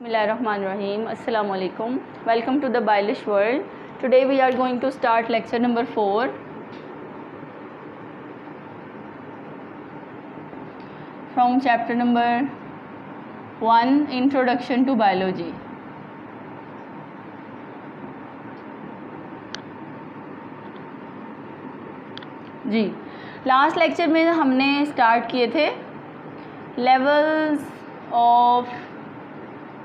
Bismillahirrahmanirrahim. Assalamu alaikum. Welcome to the Bailish world. Today we are going to start lecture number 4 from chapter number 1, Introduction to Biology. जी, last lecture में हमने start किए थे levels of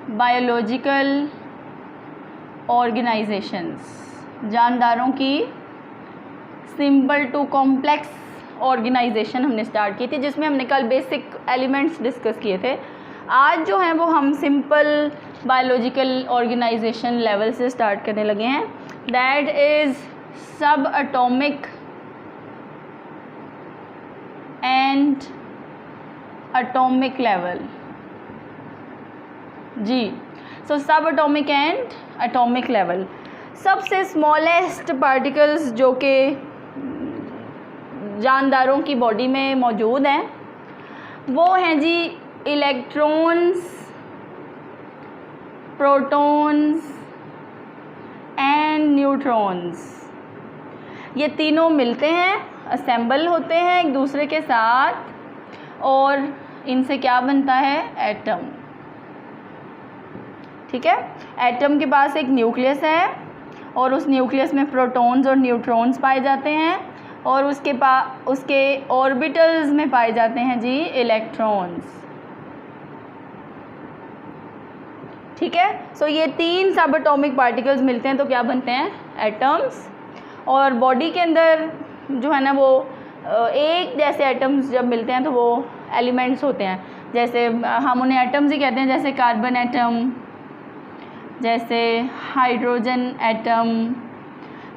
biological organisations, जानदारों की simple to complex organisation हमने start की थी, जिसमें हमने कल बेसिक एलिमेंट्स डिस्कस किए थे। आज जो हैं वो हम सिंपल बायोलॉजिकल ऑर्गेनाइजेशन लेवल से स्टार्ट करने लगे हैं। दैट इज़ सब एटॉमिक एंड एटॉमिक लेवल। जी, सो सब एटॉमिक एंड एटॉमिक लेवल, सबसे स्मॉलेस्ट पार्टिकल्स जो कि जानदारों की बॉडी में मौजूद हैं वो हैं जी इलेक्ट्रॉन्स, प्रोटॉन्स एंड न्यूट्रॉन्स। ये तीनों मिलते हैं, असेंबल होते हैं एक दूसरे के साथ और इनसे क्या बनता है? एटम। ठीक है, एटम के पास एक न्यूक्लियस है और उस न्यूक्लियस में प्रोटॉन्स और न्यूट्रॉन्स पाए जाते हैं और उसके ऑर्बिटल्स में पाए जाते हैं जी इलेक्ट्रॉन्स। ठीक है, सो ये तीन सब एटॉमिक पार्टिकल्स मिलते हैं तो क्या बनते हैं? एटम्स। और बॉडी के अंदर जो है ना वो एक जैसे एटम्स जब मिलते हैं तो वो एलिमेंट्स होते हैं, जैसे हम उन्हें एटम्स ही कहते हैं, जैसे कार्बन एटम, जैसे हाइड्रोजन एटम,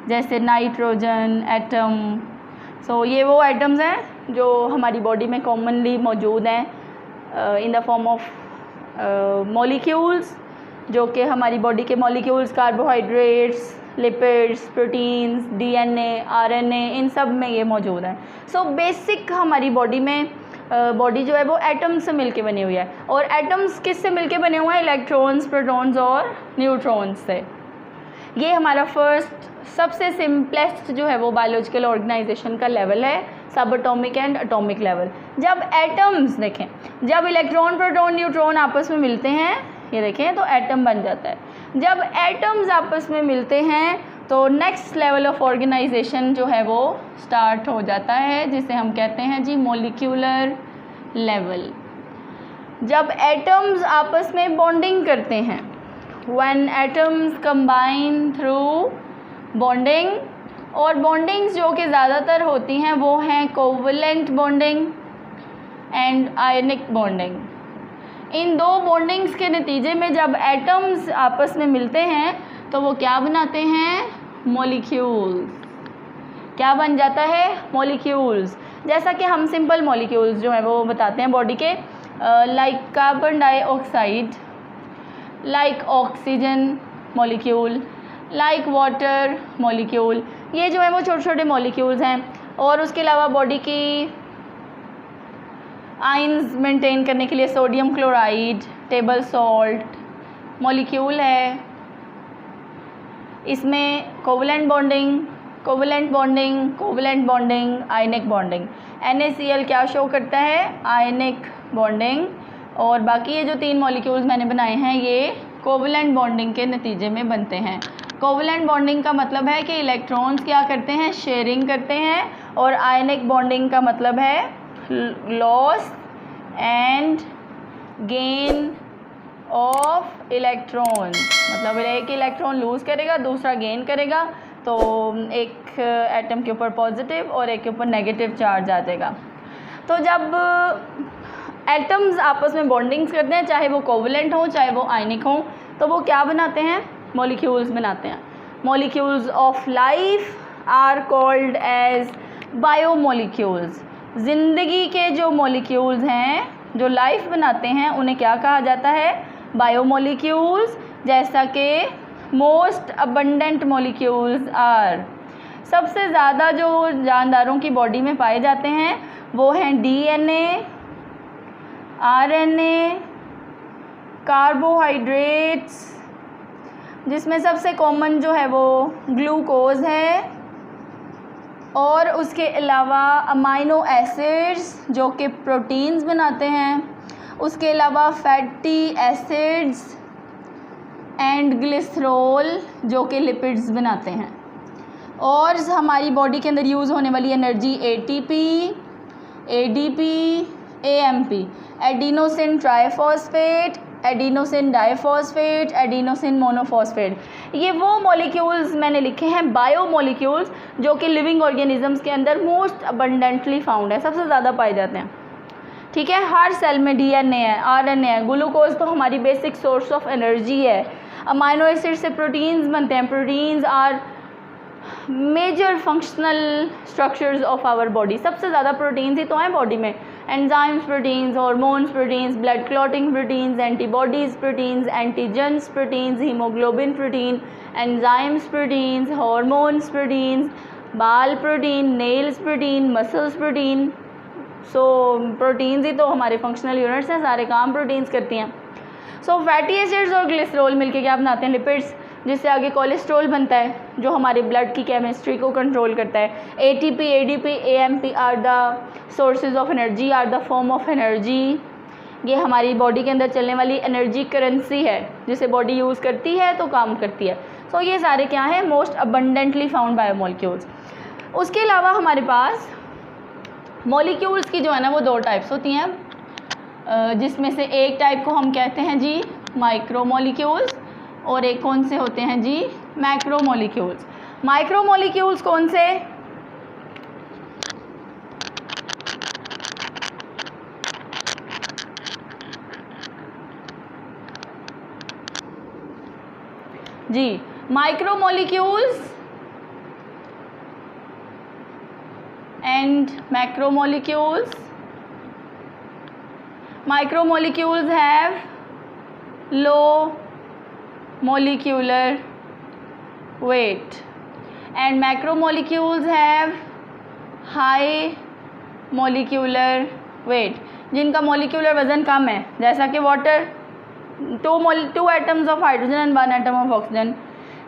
जैसे नाइट्रोजन एटम। सो ये वो एटम्स हैं जो हमारी बॉडी में कॉमनली मौजूद हैं in the form of molecules, जो कि हमारी बॉडी के molecules carbohydrates, lipids, proteins, DNA, RNA, इन सब में ये मौजूद है। सो बेसिक हमारी बॉडी में बॉडी जो है वो एटम्स से मिलके बनी हुई है। और एटम्स किस से मिलके बने हुए हैं? इलेक्ट्रॉन्स, प्रोटॉन्स और न्यूट्रॉन्स से। ये हमारा फर्स्ट सबसे सिंपलेस्ट जो है वो बायोलॉजिकल ऑर्गेनाइजेशन का लेवल है, सब एटॉमिक एंड एटॉमिक लेवल। जब एटम्स देखें, जब इलेक्ट्रॉन, प्रोटॉन, न्यूट्रॉन आपस में मिलते हैं, ये देखें तो एटम बन जाता है। जब एटम्स आपस में मिलते हैं तो नेक्स्ट लेवल ऑफ ऑर्गेनाइजेशन जो है वो स्टार्ट हो जाता है, जिसे हम कहते हैं जी मॉलिक्यूलर लेवल। जब एटम्स आपस में बॉन्डिंग करते हैं, when atoms combine through bonding, और बॉन्डिंग्स जो कि ज़्यादातर होती हैं वो हैं covalent bonding and ionic bonding. इन दो बॉन्डिंग्स के नतीजे में जब एटम्स आपस में मिलते हैं तो वो क्या बनाते हैं? मॉलिक्यूल्स। क्या बन जाता है? मॉलिक्यूल्स। जैसा कि हम सिंपल मॉलिक्यूल्स जो है वो बताते हैं बॉडी के, like carbon dioxide, like oxygen molecule, like water molecule. ये जो है वो छोटे छोटे मॉलिक्यूल्स हैं। और उसके अलावा बॉडी की आयंस मेंटेन करने के लिए sodium chloride, table salt molecule है। इसमें covalent bonding, covalent bonding, covalent bonding, ionic bonding. NaCl क्या शो करता है? Ionic bonding. और बाकी ये जो तीन मॉलिक्यूल्स मैंने बनाए हैं ये कोवलेंट बॉन्डिंग के नतीजे में बनते हैं। कोवलेंट बॉन्डिंग का मतलब है कि इलेक्ट्रॉन्स क्या करते हैं? शेयरिंग करते हैं। और आयनिक बॉन्डिंग का मतलब है loss and gain of electron, मतलब एक इलेक्ट्रॉन लूज़ करेगा, दूसरा गेन करेगा, तो एक एटम के ऊपर पॉजिटिव और एक के ऊपर नेगेटिव चार्ज आ जाएगा। तो जब एटम्स आपस में बॉन्डिंग्स करते हैं, चाहे वो कोवलेंट हो चाहे वो आयनिक हो, तो वो क्या बनाते हैं? मॉलिक्यूल्स बनाते हैं। Molecules of life are called as biomolecules. ज़िंदगी के जो मॉलिक्यूल्स हैं जो लाइफ बनाते हैं उन्हें क्या कहा जाता है? बायोमॉलिक्यूल्स। जैसा कि मोस्ट अबंडेंट मॉलिक्यूल्स आर, सबसे ज़्यादा जो जानदारों की बॉडी में पाए जाते हैं वो हैं DNA, RNA, कार्बोहाइड्रेट्स, जिसमें सबसे कॉमन जो है वो ग्लूकोज है, और उसके अलावा अमाइनो एसिड्स जो कि प्रोटीन्स बनाते हैं, उसके अलावा फैटी एसिड्स एंड ग्लिसरॉल जो कि लिपिड्स बनाते हैं। और हमारी बॉडी के अंदर यूज़ होने वाली energy ATP, ADP, AMP, adenosine triphosphate, adenosine diphosphate, adenosine monophosphate, ये वो मॉलिक्यूल्स मैंने लिखे हैं बायोमॉलिक्यूल्स जो कि लिविंग ऑर्गेनिजम्स के अंदर मोस्ट अबंडेंटली फाउंड है, सबसे ज़्यादा पाए जाते हैं। ठीक है, हर सेल में डीएनए है, आरएनए है, ग्लूकोज तो हमारी बेसिक सोर्स ऑफ एनर्जी है, अमाइनो एसिड से प्रोटीन्स बनते हैं, proteins are major functional structures of our body, सबसे ज़्यादा प्रोटीन्स ही तो हैं बॉडी में, enzymes proteins, hormones proteins, blood clotting proteins, antibodies proteins, antigens proteins, haemoglobin protein, enzymes proteins, hormones proteins, बाल protein, nails protein, muscles protein. So proteins ही तो हमारे फंक्शनल यूनिट्स हैं, सारे काम प्रोटीन्स करती हैं। सो फैटी एसिड्स और ग्लिसरॉल मिलके क्या बनाते हैं, लिपिड्स, जिससे आगे कोलेस्ट्रॉल बनता है जो हमारे ब्लड की केमिस्ट्री को कंट्रोल करता है। ATP, ADP, AMP are the sources of energy, are the form of energy. ये हमारी बॉडी के अंदर चलने वाली एनर्जी करेंसी है जिसे बॉडी यूज़ करती है तो काम करती है। सो ये सारे क्या हैं, मोस्ट अबंडेंटली फाउंड बायोमॉलिक्यूल्स। उसके अलावा हमारे पास मॉलिक्यूल्स की जो है ना वो दो टाइप्स होती हैं, जिसमें से एक टाइप को हम कहते हैं जी माइक्रोमॉलिक्यूल्स और एक कौन से होते हैं जी, मैक्रोमॉलिक्यूल्स। माइक्रोमॉलिक्यूल्स कौन से, जी micromolecules and macromolecules. Micromolecules have low molecular weight and macromolecules have high molecular weight, जिनका molecular वज़न कम है, जैसा कि water, two atoms of hydrogen and 1 atom of oxygen,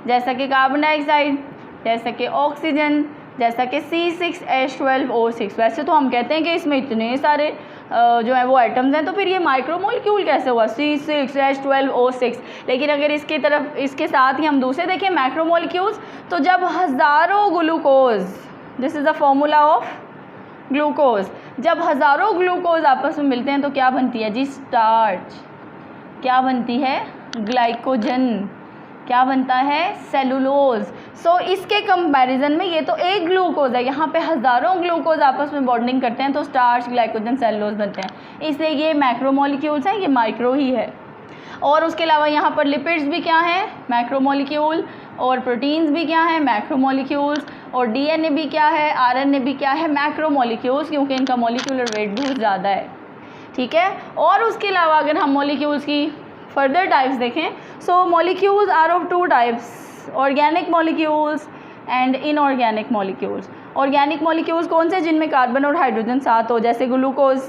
जैसा कि कार्बन डाइऑक्साइड, जैसा कि ऑक्सीजन, जैसा कि C6H12O6। वैसे तो हम कहते हैं कि इसमें इतने सारे जो है वो एटम्स हैं, तो फिर ये माइक्रोमोलिक्यूल कैसे हुआ C6H12O6। लेकिन अगर इसके साथ ही हम दूसरे देखें मैक्रोमोलिक्यूल्स, तो जब हज़ारों glucose, this is the formula of glucose, जब हज़ारों ग्लूकोज आपस में मिलते हैं तो क्या बनती है जी, स्टार्च। क्या बनती है, ग्लाइकोजन। क्या बनता है, सेलुलोज। सो इसके कंपैरिजन में ये तो एक ग्लूकोज है, यहाँ पे हज़ारों ग्लूकोज आपस में बॉन्डिंग करते हैं तो स्टार्च, ग्लाइकोजन, सेलुलोज बनते हैं, इसलिए ये मैक्रोमोलिक्यूल्स हैं, ये माइक्रो ही है। और उसके अलावा यहाँ पर लिपिड्स भी क्या है, मैक्रोमोलिक्यूल, और प्रोटीन्स भी क्या है, मैक्रोमोलिक्यूल्स, और डीएनए भी क्या है, आरएनए भी क्या है, मैक्रोमोलिक्यूल्स, क्योंकि इनका मॉलिक्यूलर वेट बहुत ज़्यादा है। ठीक है, और उसके अलावा अगर हम मॉलिक्यूल्स की फर्दर टाइप्स देखें, so molecules are of two types, organic molecules and inorganic molecules. Organic molecules कौन से, जिनमें कार्बन और हाइड्रोजन साथ हो, जैसे ग्लूकोज,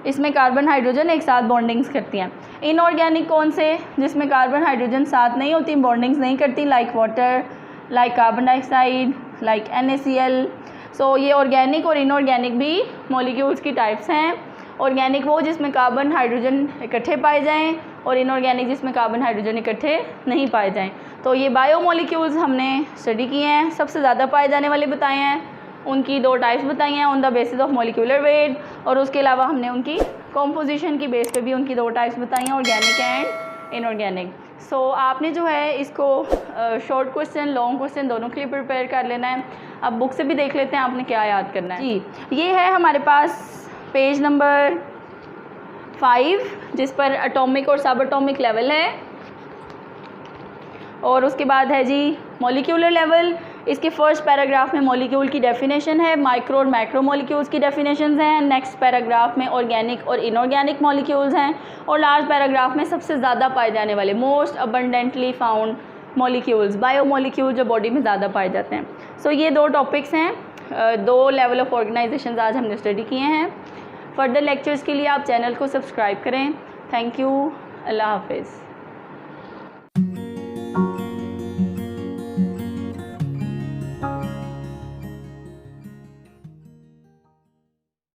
इसमें कार्बन हाइड्रोजन एक साथ बॉन्डिंग्स करती हैं। इनऑर्गेनिक कौन से, जिसमें कार्बन हाइड्रोजन साथ नहीं होती, बॉन्डिंग्स नहीं करती, like water, like carbon dioxide, like NaCl। सो ये ऑर्गेनिक और इनऑर्गेनिक भी मॉलिक्यूल्स की टाइप्स हैं। ऑर्गेनिक वो जिसमें कार्बन हाइड्रोजन इकट्ठे पाए जाएं, और इनऑर्गेनिक जिसमें कार्बन हाइड्रोजन इकट्ठे नहीं पाए जाएं। तो ये बायोमॉलिक्यूल्स हमने स्टडी किए हैं, सबसे ज़्यादा पाए जाने वाले बताए हैं, उनकी दो टाइप्स बताई हैं on the basis of molecular weight, और उसके अलावा हमने उनकी कॉम्पोजिशन की बेस पे भी उनकी दो टाइप्स बताई हैं, ऑर्गेनिक एंड इनऑर्गेनिक। सो आपने जो है इसको शॉर्ट क्वेश्चन, लॉन्ग क्वेश्चन दोनों के लिए प्रिपेयर कर लेना है। अब बुक से भी देख लेते हैं आपने क्या याद करना है जी। ये है हमारे पास पेज नंबर 5, जिस पर एटॉमिक और सब एटॉमिक लेवल है, और उसके बाद है जी मॉलिक्यूलर लेवल। इसके फर्स्ट पैराग्राफ में मॉलिक्यूल की डेफिनेशन है, माइक्रो और मैक्रो मॉलिक्यूल्स की डेफिनेशंस हैं। नेक्स्ट पैराग्राफ में ऑर्गेनिक और इनऑर्गेनिक मॉलिक्यूल्स हैं, और लास्ट पैराग्राफ में सबसे ज़्यादा पाए जाने वाले most abundantly found molecules, biomolecule जो बॉडी में ज़्यादा पाए जाते हैं। सो ये दो टॉपिक्स हैं, दो लेवल ऑफ ऑर्गेनाइजेशन आज हमने स्टडी किए हैं। फर्दर लेक्चर्स के लिए आप चैनल को सब्सक्राइब करें। थैंक यू, अल्लाह हाफिज़।